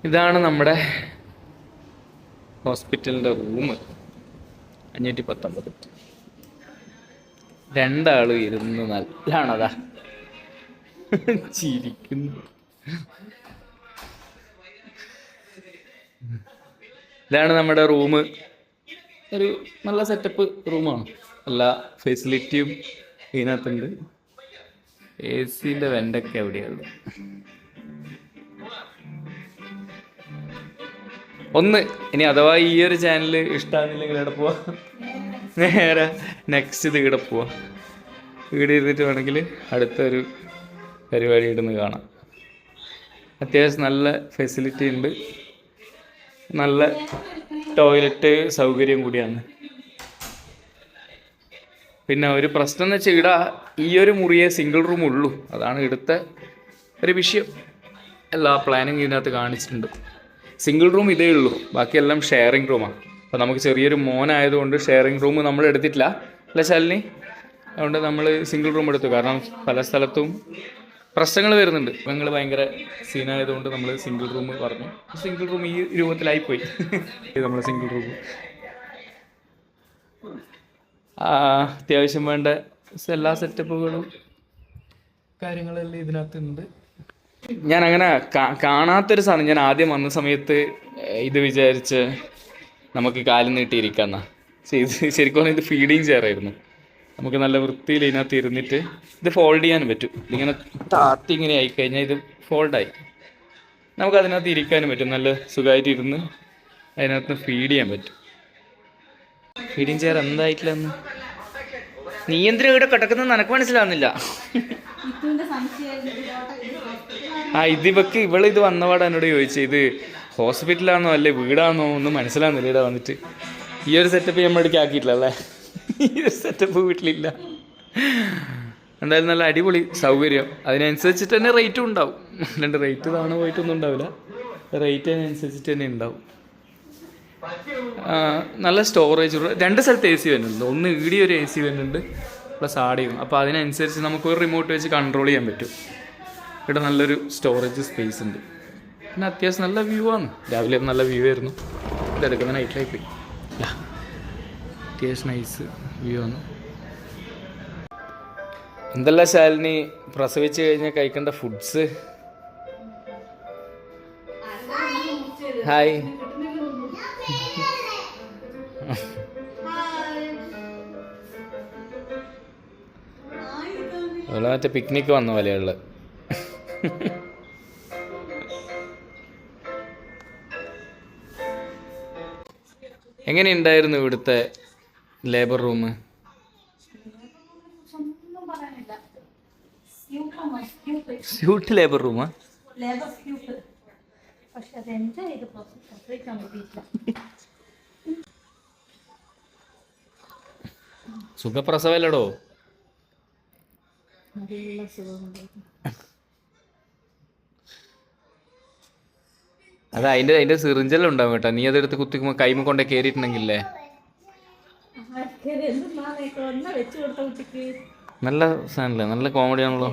ഇതാണ് നമ്മുടെ ഹോസ്പിറ്റലിൻ്റെ റൂം. 519. രണ്ടാളും ഇരുന്ന് നല്ലതാണതാ ചിരിക്കുന്നു. ഇതാണ് നമ്മുടെ റൂം. ഒരു നല്ല സെറ്റപ്പ് റൂമാണ്. എല്ലാ ഫെസിലിറ്റിയും ഇതിനകത്തുണ്ട്. AC-ൻ്റെ വെൻ്റൊക്കെ എവിടെയുള്ളത്. ഇനി അഥവാ ഈ ഒരു ചാനൽ ഇഷ്ടമാകുന്നില്ലെങ്കിൽ ഇവിടെ പോവാ, നേരെ നെക്സ്റ്റ് ഇത് ഇവിടെ പോവാ. ഇവിടെ ഇരുന്നിട്ട് വേണമെങ്കിൽ അടുത്തൊരു പരിപാടി ഇടുന്ന് കാണാം. അത്യാവശ്യം നല്ല ഫെസിലിറ്റി ഉണ്ട്, നല്ല ടോയ്ലറ്റ് സൗകര്യം കൂടിയാണ്. പിന്നെ ഒരു പ്രശ്നം എന്ന് വെച്ചാൽ ഇവിടെ ഈ ഒരു മുറിയെ സിംഗിൾ റൂം ഉള്ളൂ. അതാണ് ഇവിടുത്തെ ഒരു വിഷയം. എല്ലാ പ്ലാനിങ് ഇതിനകത്ത് കാണിച്ചിട്ടുണ്ട്. സിംഗിൾ റൂം ഇതേ ഉള്ളൂ, ബാക്കിയെല്ലാം ഷെയറിങ് റൂമാണ്. അപ്പോൾ നമുക്ക് ചെറിയൊരു മോനായതുകൊണ്ട് ഷെയറിങ് റൂം നമ്മൾ എടുത്തിട്ടില്ല, അല്ല ശാലിനി? അതുകൊണ്ട് നമ്മൾ സിംഗിൾ റൂം എടുത്തു. കാരണം പല സ്ഥലത്തും പ്രശ്നങ്ങൾ വരുന്നുണ്ട്. ഞങ്ങൾ ഭയങ്കര സീനായതുകൊണ്ട് നമ്മൾ സിംഗിൾ റൂം പറഞ്ഞു. സിംഗിൾ റൂം ഈ രൂപത്തിലായിപ്പോയി നമ്മൾ സിംഗിൾ റൂം. അത്യാവശ്യം വേണ്ട എല്ലാ സെറ്റപ്പുകളും കാര്യങ്ങളെല്ലാം ഇതിനകത്തുണ്ട്. ഞാൻ അങ്ങനെ കാണാത്തൊരു സാധനം, ഞാൻ ആദ്യം വന്ന സമയത്ത് ഇത് വിചാരിച്ച് നമുക്ക് കാല് നീട്ടിയിരിക്കാന്നാ. ഇത് ശരിക്കും പറഞ്ഞാൽ ഇത് ഫീഡിങ് ചെയറായിരുന്നു. നമുക്ക് നല്ല വൃത്തിയിൽ ഇതിനകത്ത് ഇരുന്നിട്ട് ഇത് ഫോൾഡ് ചെയ്യാനും പറ്റും. ഇതിങ്ങനെ താത്തി ഇങ്ങനെ ആയിക്കഴിഞ്ഞാൽ ഇത് ഫോൾഡായി നമുക്ക് അതിനകത്ത് ഇരിക്കാനും പറ്റും. നല്ല സുഖമായിട്ട് ഇരുന്ന് അതിനകത്ത് ഫീഡ് ചെയ്യാൻ പറ്റും. ഫീഡിങ് ചെയർ എന്തായിട്ടില്ലെന്ന് നീ എന്തിനാ ഇവിടെ കിടക്കുന്നത് നിനക്ക് മനസ്സിലാവുന്നില്ല. ഇതിവക്ക് ഇത് വന്നപാടെ എന്നോട് ചോദിച്ചു, ഇത് ഹോസ്പിറ്റലാണോ അല്ലേ വീടാണോ ഒന്നും മനസ്സിലാവുന്നില്ല. ഇവിടെ വന്നിട്ട് ഈ ഒരു സെറ്റപ്പ് നമ്മൾ ഇടയ്ക്ക് ആക്കിയിട്ടില്ല അല്ലേ? ഈ ഒരു സെറ്റപ്പ് വീട്ടിലില്ല. എന്തായാലും നല്ല അടിപൊളി സൗകര്യം. അതിനനുസരിച്ചിട്ട് തന്നെ റേറ്റും ഉണ്ടാവും. അല്ലാണ്ട് റേറ്റ് താണു പോയിട്ടൊന്നും ഉണ്ടാവില്ല, റേറ്റ് അതിനനുസരിച്ചിട്ട് തന്നെ ഉണ്ടാവും. നല്ല സ്റ്റോറേജ്. 2 സ്ഥലത്ത് AC വരുന്നുണ്ട്. ഒന്ന് ഈടി ഒരു AC വരുന്നുണ്ട്, പ്ലസ് ആടെയും. അപ്പോൾ അതിനനുസരിച്ച് നമുക്ക് ഒരു റിമോട്ട് വെച്ച് കൺട്രോൾ ചെയ്യാൻ പറ്റും. ഇവിടെ നല്ലൊരു സ്റ്റോറേജ് സ്പേസ് ഉണ്ട്. പിന്നെ അത്യാവശ്യം നല്ല വ്യൂ ആണ്. രാവിലെ നല്ല വ്യൂ ആയിരുന്നു. ഇതെടുക്കുന്ന നൈറ്റിലായി പോയി. അത്യാവശ്യം നൈസ് വ്യൂ ആണ്. എന്തെല്ലാം ശാലിനി പ്രസവിച്ച് കഴിഞ്ഞാൽ കഴിക്കേണ്ട ഫുഡ്സ്? ഹായ്. അതുപോലെ മറ്റേ പിക്നിക്ക് വന്ന പോലെയുള്ള. എങ്ങനെയുണ്ടായിരുന്നു ഇവിടുത്തെ ലേബർ റൂം? സ്യൂട്ട് ലേബർ റൂമാ? സുഖപ്രസവല്ലടോ. അത് അതിന്റെ സിറിഞ്ചെല്ലാം ഉണ്ടാവും കേട്ടോ. നീ അതെടുത്ത് കുത്തിക്കുമ്പോ കൈമ കൊണ്ടേ കയറിയിട്ടുണ്ടെങ്കിലേ നല്ല സാധനല്ലേ, നല്ല കോമഡി ആണല്ലോ.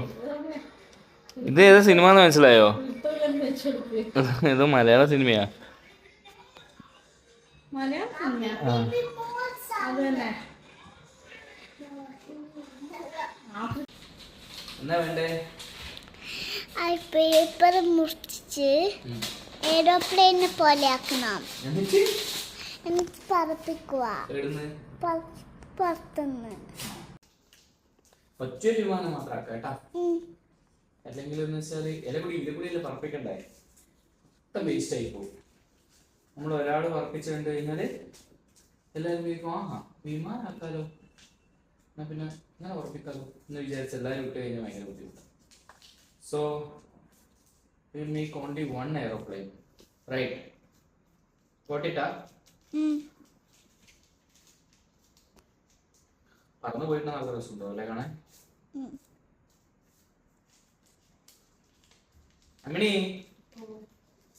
ഇത് ഏതാ സിനിമ എന്ന് മനസ്സിലായോ? ഇത് മലയാള സിനിമയാ. എന്നാ വേണ്ടേ? പേപ്പർ മുറിച്ച് എയ്റോപ്ലെയിനെ പോലെ ആക്കണം. എന്നിട്ട് പറപ്പിക്കുക പുറത്തുനിന്ന്. ഒറ്റ വിമാനം മാത്രം ആക്കാം കേട്ടാ. അല്ലെങ്കിൽ എന്ന് വെച്ചാല് ഇലകൂടിയല്ലേ പറപ്പിക്കണ്ടേ? വേസ്റ്റ് ആയി പോകും. നമ്മൾ ഒരാൾ പറപ്പിച്ചു കണ്ടു കഴിഞ്ഞാല് എല്ലാവരും ചോദിക്കും, ആഹാ വിമാനം ആക്കാലോ, എന്നാ പിന്നെ ഇങ്ങനെ പറപ്പിക്കാലോ എന്ന് വിചാരിച്ച് എല്ലാവരും വിട്ട് കഴിഞ്ഞാൽ ഭയങ്കര ബുദ്ധിമുട്ടാണ്. So we'll make only one aeroplane, right? Got it? പറന്നു പോയിട്ട് നല്ല രസമുണ്ടോ അല്ലേ കാണാൻ? അങ്ങനെ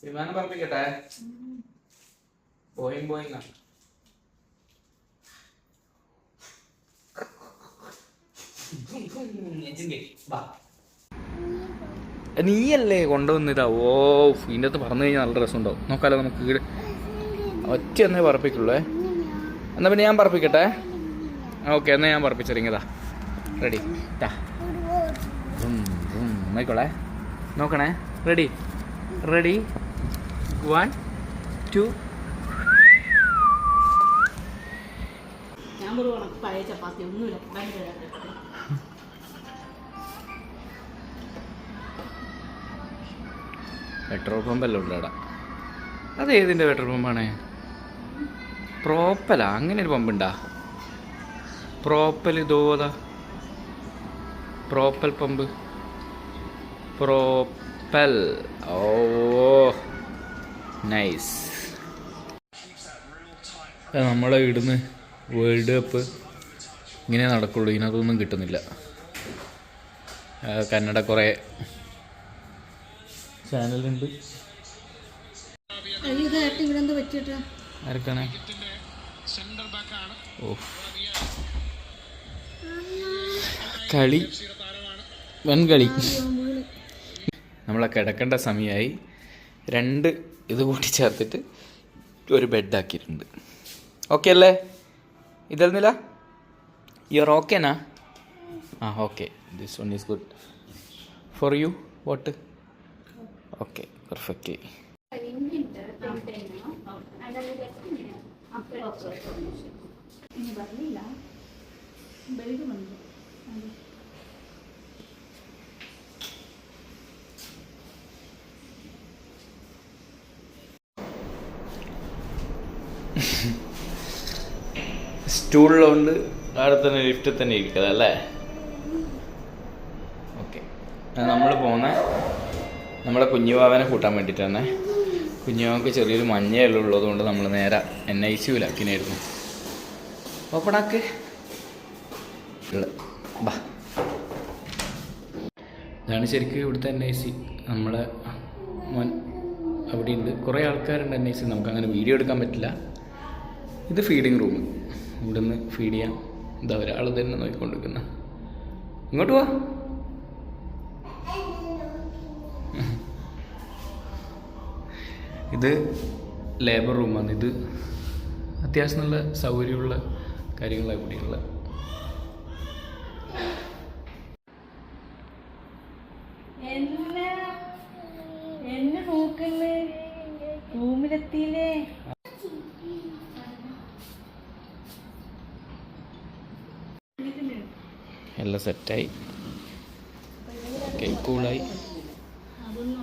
വിമാനം പറപ്പിക്കട്ടെ. ബോയിങ് ബോയിങ് നീയല്ലേ കൊണ്ടുവന്നിതാ. ഓ ഇതിൻ്റെ അകത്ത് പറഞ്ഞു കഴിഞ്ഞാൽ നല്ല രസമുണ്ടാവും. നോക്കാലോ നമുക്ക് ഇവിടെ ഒറ്റ എന്നേ പറപ്പിക്കുള്ളൂ. എന്നാൽ പിന്നെ ഞാൻ പറപ്പിക്കട്ടെ. ഓക്കെ എന്നാൽ ഞാൻ പറപ്പിച്ചിറങ്ങിയതാ. റെഡി താ നോക്കോളേ. നോക്കണേ. റെഡി 1 2. പെട്രോൾ പമ്പല്ല ഉള്ളടാ. അത് ഏതിൻ്റെ പെട്രോൾ പമ്പാണ്? പ്രോപ്പലാ? അങ്ങനെ ഒരു പമ്പുണ്ടാ? പ്രോപ്പൽ ഇതോതാ പ്രോപ്പൽ പമ്പ്. പ്രോപ്പൽ. ഓ നൈസ്. നമ്മളെ ഇവിടുന്ന് വേൾഡ് കപ്പ് ഇങ്ങനെ നടക്കുള്ളൂ. ഇതിനകത്തൊന്നും കിട്ടുന്നില്ല. കന്നഡ കുറേ ചാനലുണ്ട്. ആർക്കാണ്? ഓ കളി വൻകളി. നമ്മളെ കിടക്കേണ്ട സമയമായി. 2 ഇത് കൂട്ടി ചേർത്തിട്ട് ഒരു ബെഡാക്കിയിട്ടുണ്ട്. ഓക്കെ അല്ലേ? ഇതല്ല യുവർ ഓക്കേനാ? ആ okay. This one is good for you. What? Okay perfectly. സ്റ്റൂളിലുണ്ട്. അവിടെ തന്നെ ലിഫ്റ്റിൽ തന്നെ ഇരിക്കുന്നത് അല്ലേ? ഓക്കെ. നമ്മൾ പോകുന്ന നമ്മളെ കുഞ്ഞുവാവനെ കൂട്ടാൻ വേണ്ടിയിട്ടാണ്. കുഞ്ഞുവാവക്ക് ചെറിയൊരു മഞ്ഞയെല്ലാം ഉള്ളതുകൊണ്ട് നമ്മൾ നേരെ NICUലാക്കിനായിരുന്നു. ഓപ്പണാക്ക്. ബാ. ഇതാണ് ശരിക്കും ഇവിടുത്തെ NIC. നമ്മളെ അവിടെ ഉണ്ട്. കുറേ ആൾക്കാരുണ്ട് NIC. നമുക്കങ്ങനെ വീഡിയോ എടുക്കാൻ പറ്റില്ല. ഇത് ഫീഡിങ് റൂം. ഇവിടുന്ന് ഫീഡ് ചെയ്യാം. ഇതാ ഒരാൾ തന്നെ നോക്കിക്കൊണ്ടിരിക്കുന്ന. ഇങ്ങോട്ട് വാ. ഇത് ലേബർ റൂമാണ്. ഇത് അത്യാവശ്യം നല്ല സൗകര്യമുള്ള കാര്യങ്ങളാണ് ഇവിടെയുള്ള. എന്നെ നോക്കല്ലേ റൂമിലെത്തിയില്ലേ? എല്ലാം സെറ്റായി. ഓക്കെ കൂളായി. അതൊന്നും